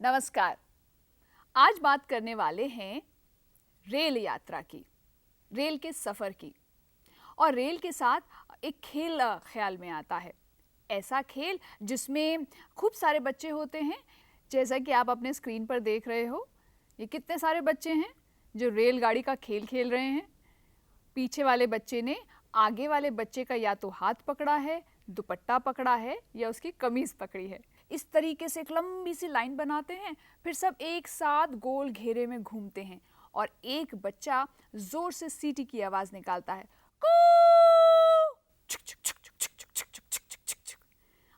नमस्कार। आज बात करने वाले हैं रेल यात्रा की, रेल के सफ़र की। और रेल के साथ एक खेल ख्याल में आता है। ऐसा खेल जिसमें खूब सारे बच्चे होते हैं, जैसा कि आप अपने स्क्रीन पर देख रहे हो। ये कितने सारे बच्चे हैं जो रेलगाड़ी का खेल खेल रहे हैं। पीछे वाले बच्चे ने आगे वाले बच्चे का या तो हाथ पकड़ा है, दुपट्टा पकड़ा है या उसकी कमीज पकड़ी है। इस तरीके से एक लंबी सी लाइन बनाते हैं, फिर सब एक साथ गोल घेरे में घूमते हैं और एक बच्चा जोर से सीटी की आवाज निकालता है, कू। छुक छुक छुक छुक छुक छुक छुक छुक छुक छुक छुक।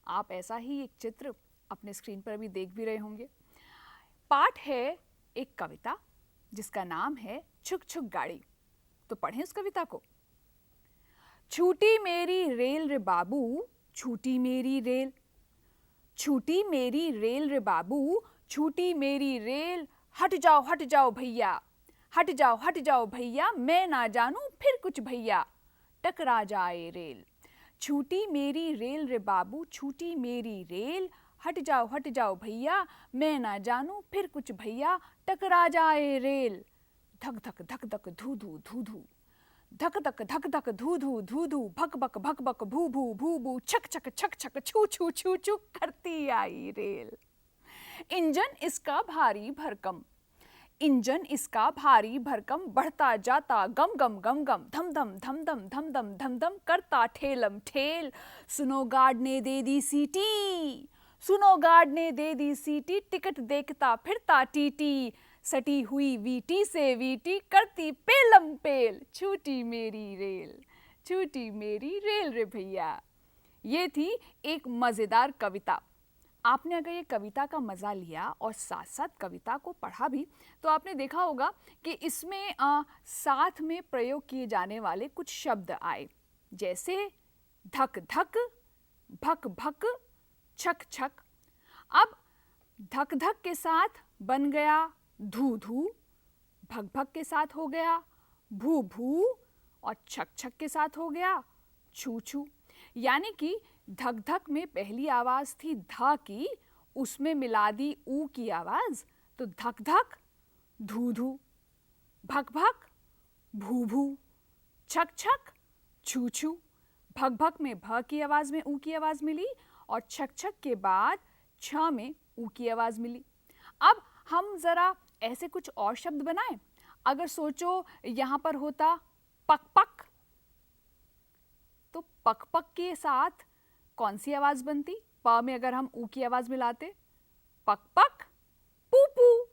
आप ऐसा ही एक चित्र अपने स्क्रीन पर अभी देख भी रहे होंगे। पाठ है एक कविता जिसका नाम है छुक छुक गाड़ी। तो पढ़ें उस कविता को। छूटी मेरी रेल रे बाबू, छूटी मेरी रेल, छूटी मेरी रेल रे बाबू, छूटी मेरी रेल। हट जाओ भैया, हट जाओ भैया, मैं ना जानूं फिर कुछ भैया, टकरा जाए रेल। छूटी मेरी रेल रे बाबू, छूटी मेरी रेल। हट जाओ भैया, मैं ना जानूं फिर कुछ भैया, टकरा जाए रेल। धक धक धक धक धू धू धू धू, धक धक धू धू धू धू, भक भक भू भू, छक छक छक छक छू छू छू छू करती आई रेल। इंजन इसका भारी भरकम, इंजन इसका भारी भरकम, बढ़ता जाता गम गम गम गम, धम धम धम धम धम धम धम धम करता ठेलम ठेल। सुनो गार्ड ने दे दी सीटी, सुनो गार्ड ने दे दी सीटी, टिकट देखता फिरता टीटी, सटी हुई वीटी से वीटी करती पेलम पेल। छूटी मेरी रेल, छूटी मेरी रेल रे भैया। ये थी एक मज़ेदार कविता। आपने अगर ये कविता का मज़ा लिया और साथ साथ कविता को पढ़ा भी, तो आपने देखा होगा कि इसमें साथ में प्रयोग किए जाने वाले कुछ शब्द आए, जैसे धक धक, भक भक, छक छक। अब धक धक के साथ बन गया धू धू, भक भक के साथ हो गया भू भू, और छक छक के साथ हो गया छू छू। यानी कि धक धक में पहली आवाज थी ध की, उसमें मिला दी ऊ की आवाज, तो धक धक धू धू, भक भक भू भू, छक छक छू छू। भक भक में भ की आवाज में ऊ की आवाज मिली और छक छक के बाद छ में ऊ की आवाज मिली। अब हम जरा ऐसे कुछ और शब्द बनाएं। अगर सोचो यहां पर होता पक पक, तो पक पक के साथ कौन सी आवाज बनती? प में अगर हम ऊ की आवाज मिलाते, पक पक पू पू।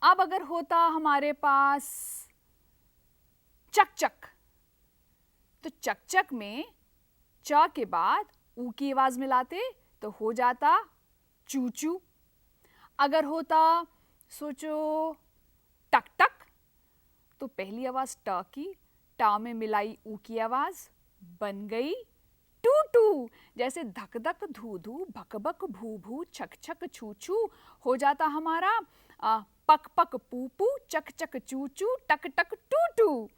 अब अगर होता हमारे पास चक चक, तो चक चक में च के बाद ऊ की आवाज मिलाते तो हो जाता चू चू। अगर होता सोचो टक टक, तो पहली आवाज ट की, टा में मिलाई ऊ की आवाज, बन गई टू टू। जैसे धक धक धू धू, भक भक भू भू, छक छक छू छू, हो जाता हमारा पक पक पू पू, चक चक चू चू, टक टक टू टू।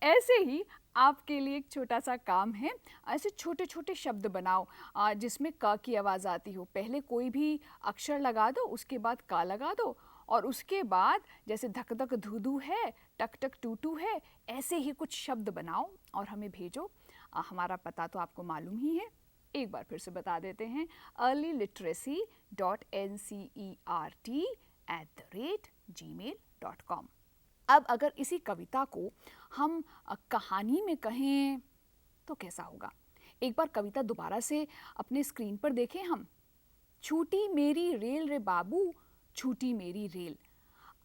ऐसे ही आपके लिए एक छोटा सा काम है, ऐसे छोटे छोटे शब्द बनाओ जिसमें क की आवाज़ आती हो। पहले कोई भी अक्षर लगा दो, उसके बाद का लगा दो, और उसके बाद जैसे धक धक धू धू है, टक टक टू टू है, ऐसे ही कुछ शब्द बनाओ और हमें भेजो। हमारा पता तो आपको मालूम ही है, एक बार फिर से बता देते हैं, earlyliteracy.ncert@gmail.com। अब अगर इसी कविता को हम कहानी में कहें तो कैसा होगा? एक बार कविता दोबारा से अपने स्क्रीन पर देखें हम। छूटी मेरी रेल रे बाबू, छूटी मेरी रेल।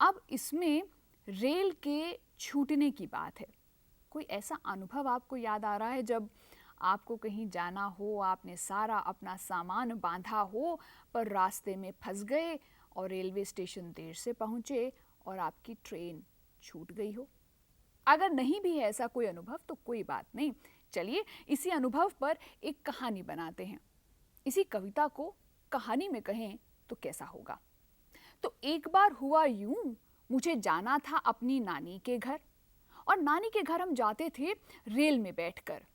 अब इसमें रेल के छूटने की बात है। कोई ऐसा अनुभव आपको याद आ रहा है जब आपको कहीं जाना हो, आपने सारा अपना सामान बांधा हो, पर रास्ते में फंस गए और रेलवे स्टेशन देर से पहुंचे और आपकी ट्रेन छूट गई हो? अगर नहीं भी है ऐसा कोई अनुभव तो कोई बात नहीं, चलिए इसी अनुभव पर एक कहानी बनाते हैं। इसी कविता को कहानी में कहें तो कैसा होगा? तो एक बार हुआ यूं, मुझे जाना था अपनी नानी के घर, और नानी के घर हम जाते थे रेल में बैठकर।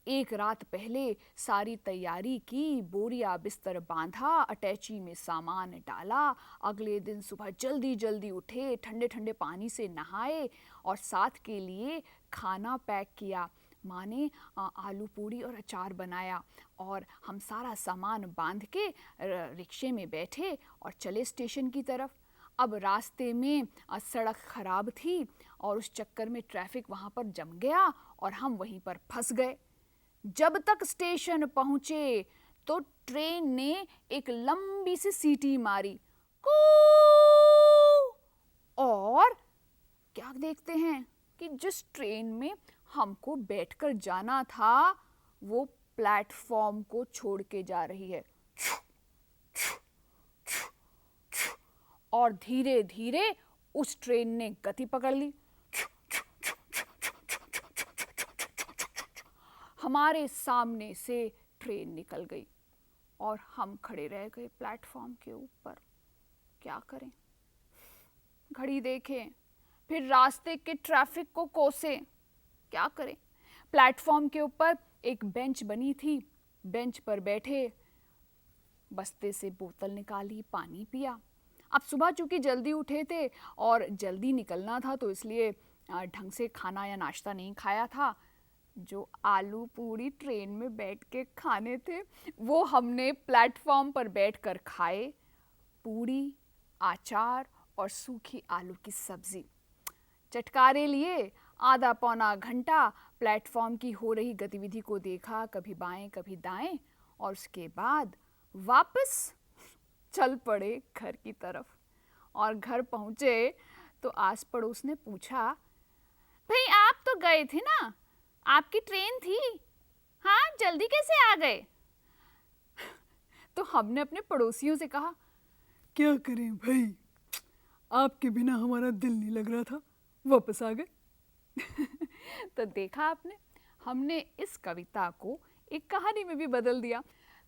एक रात पहले सारी तैयारी की, बोरिया बिस्तर बांधा, अटैची में सामान डाला। अगले दिन सुबह जल्दी जल्दी उठे, ठंडे ठंडे पानी से नहाए और साथ के लिए खाना पैक किया। माँ ने आलू पूड़ी और अचार बनाया और हम सारा सामान बांध के रिक्शे में बैठे और चले स्टेशन की तरफ। अब रास्ते में सड़क खराब थी और उस चक्कर में ट्रैफिक वहाँ पर जम गया और हम वहीं पर फंस गए। जब तक स्टेशन पहुंचे तो ट्रेन ने एक लंबी सी सीटी मारी, कू, और क्या देखते हैं कि जिस ट्रेन में हमको बैठकर जाना था वो प्लेटफॉर्म को छोड़ के जा रही है और धीरे धीरे उस ट्रेन ने गति पकड़ ली। हमारे सामने से ट्रेन निकल गई और हम खड़े रह गए प्लेटफॉर्म के ऊपर। क्या करें? घड़ी देखें, फिर रास्ते के ट्रैफिक को कोसें। क्या करें? प्लेटफॉर्म के ऊपर एक बेंच बनी थी, बेंच पर बैठे, बस्ते से बोतल निकाली, पानी पिया। अब सुबह चूंकि जल्दी उठे थे और जल्दी निकलना था तो इसलिए ढंग से खाना या नाश्ता नहीं खाया था। जो आलू पूड़ी ट्रेन में बैठ के खाने थे वो हमने प्लेटफॉर्म पर बैठकर खाए। पूड़ी, अचार और सूखी आलू की सब्जी। चटकारे लिए आधा पौना घंटा प्लेटफॉर्म की हो रही गतिविधि को देखा, कभी बाएं कभी दाएं, और उसके बाद वापस चल पड़े घर की तरफ। और घर पहुंचे तो आस पड़ोस ने पूछा, भाई आप तो गए थे ना, आपकी ट्रेन थी, हाँ जल्दी कैसे आ गए? तो हमने अपने पड़ोसियों से कहा, क्या करें भाई, आपके बिना हमारा दिल नहीं लग रहा था, वापस आ गए। तो देखा आपने, हमने इस कविता को एक कहानी में भी बदल दिया।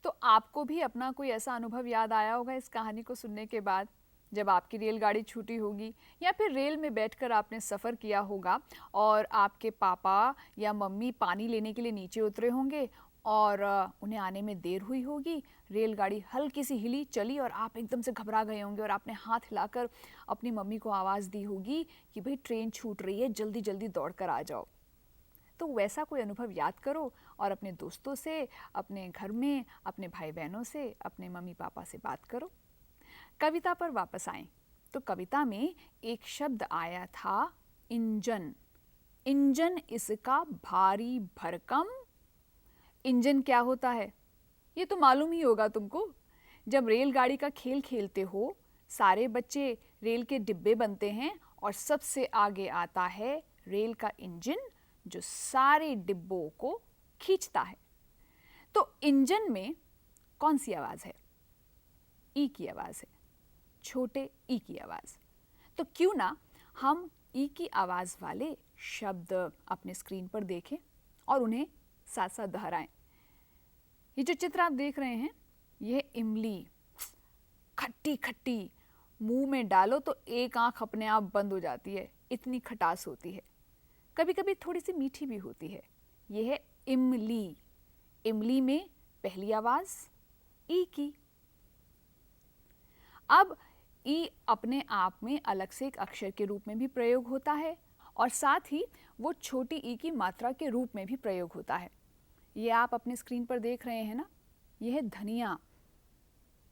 तो आपको भी अपना कोई ऐसा अनुभव याद आया होगा इस कहानी को सुनने के बाद, जब आपकी रेलगाड़ी छूटी होगी या फिर रेल में बैठकर आपने सफ़र किया होगा और आपके पापा या मम्मी पानी लेने के लिए नीचे उतरे होंगे और उन्हें आने में देर हुई होगी। रेलगाड़ी हल्की सी हिली, चली और आप एकदम से घबरा गए होंगे और आपने हाथ हिलाकर अपनी मम्मी को आवाज़ दी होगी कि भाई ट्रेन छूट रही है, जल्दी जल्दी दौड़ कर आ जाओ। तो वैसा कोई अनुभव याद करो और अपने दोस्तों से, अपने घर में अपने भाई बहनों से, अपने मम्मी पापा से बात करो। कविता पर वापस आएं तो कविता में एक शब्द आया था, इंजन। इंजन इसका भारी भरकम। इंजन क्या होता है ये तो मालूम ही होगा तुमको। जब रेलगाड़ी का खेल खेलते हो, सारे बच्चे रेल के डिब्बे बनते हैं और सबसे आगे आता है रेल का इंजन जो सारे डिब्बों को खींचता है। तो इंजन में कौन सी आवाज़ है? ई की आवाज़ है, छोटे ई की आवाज़। तो क्यों ना हम ई की आवाज़ वाले शब्द अपने स्क्रीन पर देखें और उन्हें साथ साथ दोहराएं। ये जो चित्र आप देख रहे हैं यह इमली, खट्टी खट्टी, मुंह में डालो तो एक आंख अपने आप बंद हो जाती है, इतनी खटास होती है। कभी कभी थोड़ी सी मीठी भी होती है। यह है इमली। इमली में पहली आवाज़ ई की। अब ई अपने आप में अलग से एक अक्षर के रूप में भी प्रयोग होता है और साथ ही वो छोटी ई की मात्रा के रूप में भी प्रयोग होता है। ये आप अपने स्क्रीन पर देख रहे हैं ना, यह है धनिया।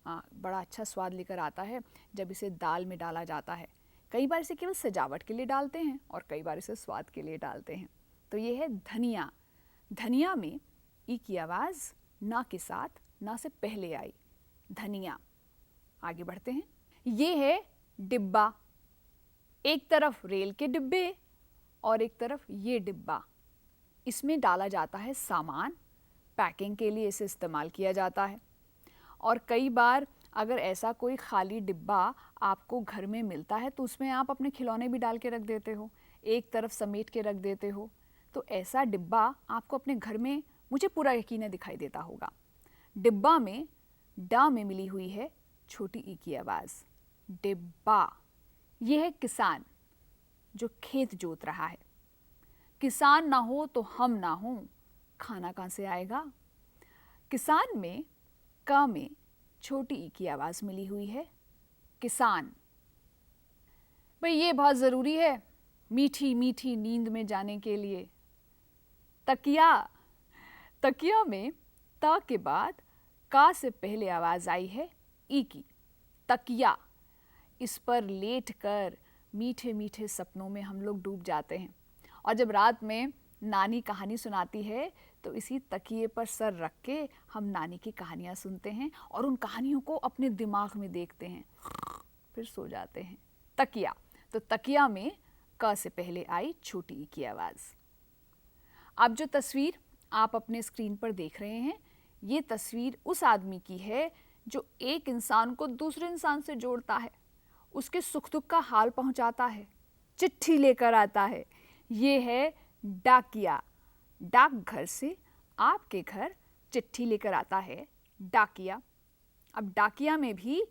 बड़ा अच्छा स्वाद लेकर आता है जब इसे दाल में डाला जाता है। कई बार इसे केवल सजावट के लिए डालते हैं और कई बार इसे स्वाद के लिए डालते हैं। तो ये है धनिया। धनिया में ई की आवाज़ ना के साथ ना से पहले आई, धनिया। आगे बढ़ते हैं। ये है डिब्बा। एक तरफ रेल के डिब्बे और एक तरफ ये डिब्बा। इसमें डाला जाता है सामान, पैकिंग के लिए इसे इस्तेमाल किया जाता है। और कई बार अगर ऐसा कोई खाली डिब्बा आपको घर में मिलता है तो उसमें आप अपने खिलौने भी डाल के रख देते हो, एक तरफ समेट के रख देते हो। तो ऐसा डिब्बा आपको अपने घर में, मुझे पूरा यकीन है, दिखाई देता होगा। डिब्बा में डा में मिली हुई है छोटी ई की आवाज़, डिब्बा। यह है किसान जो खेत जोत रहा है। किसान ना हो तो हम ना हो, खाना कहाँ से आएगा? किसान में क में छोटी ई की आवाज़ मिली हुई है, किसान। भाई ये बहुत ज़रूरी है मीठी मीठी नींद में जाने के लिए। तकिया, तकिया में त के बाद का से पहले आवाज़ आई है ई की, तकिया। इस पर लेट कर मीठे मीठे सपनों में हम लोग डूब जाते हैं। और जब रात में नानी कहानी सुनाती है तो इसी तकिए पर सर रख के हम नानी की कहानियाँ सुनते हैं और उन कहानियों को अपने दिमाग में देखते हैं, फिर सो जाते हैं। तकिया, तो तकिया में क से पहले आई छोटी ई की आवाज़। अब जो तस्वीर आप अपने स्क्रीन पर देख रहे हैं, ये तस्वीर उस आदमी की है जो एक इंसान को दूसरे इंसान से जोड़ता है, उसके सुख दुख का हाल पहुंचाता है, चिट्ठी लेकर आता है। ये है डाकिया। डाकघर से आपके घर चिट्ठी लेकर आता है डाकिया। अब डाकिया में भी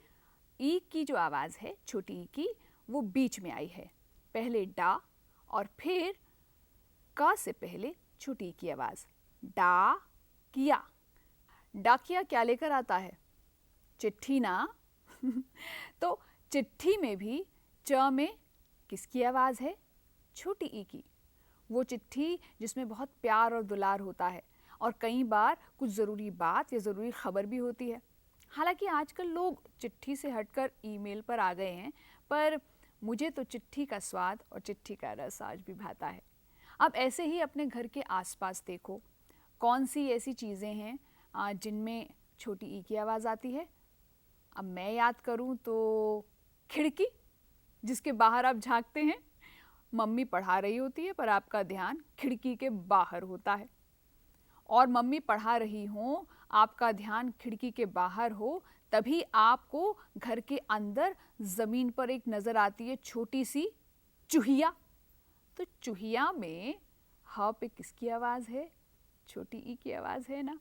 ई की जो आवाज़ है, छोटी ई की, वो बीच में आई है। पहले डा और फिर का से पहले छोटी ई की आवाज़, डा किया। डाकिया क्या लेकर आता है? चिट्ठी ना। तो चिट्ठी में भी च में किसकी आवाज़ है? छोटी ई की। वो चिट्ठी जिसमें बहुत प्यार और दुलार होता है और कई बार कुछ ज़रूरी बात या ज़रूरी खबर भी होती है। हालांकि आजकल लोग चिट्ठी से हटकर ईमेल पर आ गए हैं, पर मुझे तो चिट्ठी का स्वाद और चिट्ठी का रस आज भी भाता है। अब ऐसे ही अपने घर के आसपास देखो, कौन सी ऐसी चीज़ें हैं जिनमें छोटी ई की आवाज़ आती है। अब मैं याद करूं तो खिड़की, जिसके बाहर आप झांकते हैं। मम्मी पढ़ा रही होती है पर आपका ध्यान खिड़की के बाहर होता है, और मम्मी पढ़ा रही हो, आपका ध्यान खिड़की के बाहर हो, तभी आपको घर के अंदर ज़मीन पर एक नज़र आती है छोटी सी चूहिया। तो चूहिया में ह पे किसकी आवाज़ है? छोटी ई की आवाज़ है ना।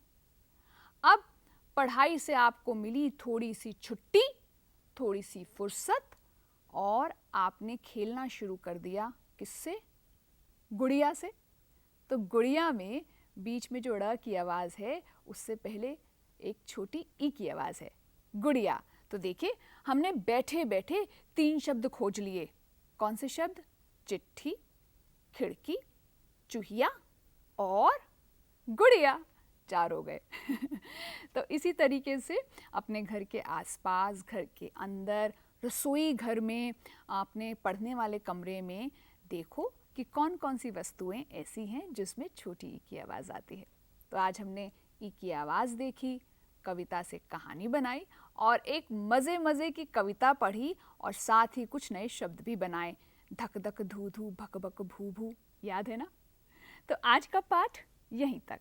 अब पढ़ाई से आपको मिली थोड़ी सी छुट्टी, थोड़ी सी फुर्सत, और आपने खेलना शुरू कर दिया किससे? गुड़िया से। तो गुड़िया में बीच में जो ड़ की आवाज़ है, उससे पहले एक छोटी ई की आवाज़ है, गुड़िया। तो देखिए, हमने बैठे बैठे 3 शब्द खोज लिए। कौन से शब्द? चिट्ठी, खिड़की, चूहिया और गुड़िया। 4 हो गए। तो इसी तरीके से अपने घर के आसपास, घर के अंदर, रसोई घर में, अपने पढ़ने वाले कमरे में देखो कि कौन कौन सी वस्तुएं ऐसी हैं जिसमें छोटी ई की आवाज़ आती है। तो आज हमने ई की आवाज़ देखी, कविता से कहानी बनाई और एक मज़े मज़े की कविता पढ़ी, और साथ ही कुछ नए शब्द भी बनाए। धक धक धू धू, भक भक भू भू, याद है ना? तो आज का पाठ यहीं तक।